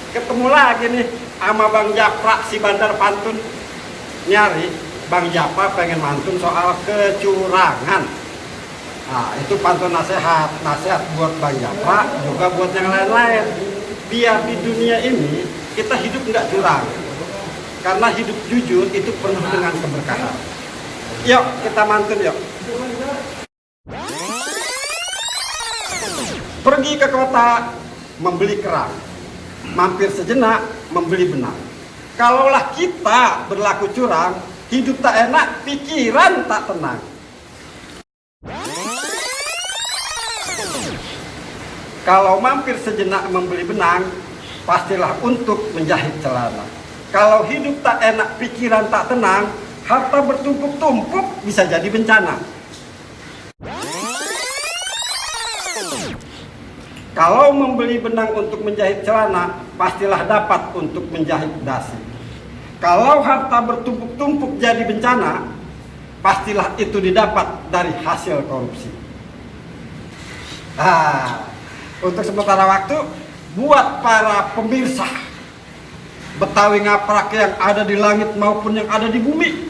Ketemu lagi nih sama Bang Japra si bandar pantun. Nyari Bang Japra pengen mantun soal kecurangan. Nah, itu pantun nasihat buat Bang Japra, juga buat yang lain-lain. Biar di dunia ini kita hidup nggak curang. Karena hidup jujur itu penuh dengan keberkahan. Yuk, kita mantun yuk. Pergi ke kota membeli kerang, mampir sejenak membeli benang. Kalaulah kita berlaku curang, hidup tak enak, pikiran tak tenang. Kalau mampir sejenak membeli benang, pastilah untuk menjahit celana. Kalau hidup tak enak, pikiran tak tenang, harta bertumpuk-tumpuk bisa jadi bencana. Kalau membeli benang untuk menjahit celana, pastilah dapat untuk menjahit dasi. Kalau harta bertumpuk-tumpuk jadi bencana, pastilah itu didapat dari hasil korupsi. Untuk sementara waktu, buat para pemirsa Betawi Ngaprak yang ada di langit maupun yang ada di bumi,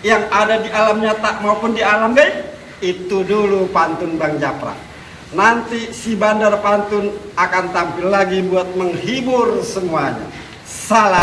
yang ada di alam nyata maupun di alam gaib, itu dulu pantun Bang Japra. Nanti si bandar pantun akan tampil lagi buat menghibur semuanya. Salam.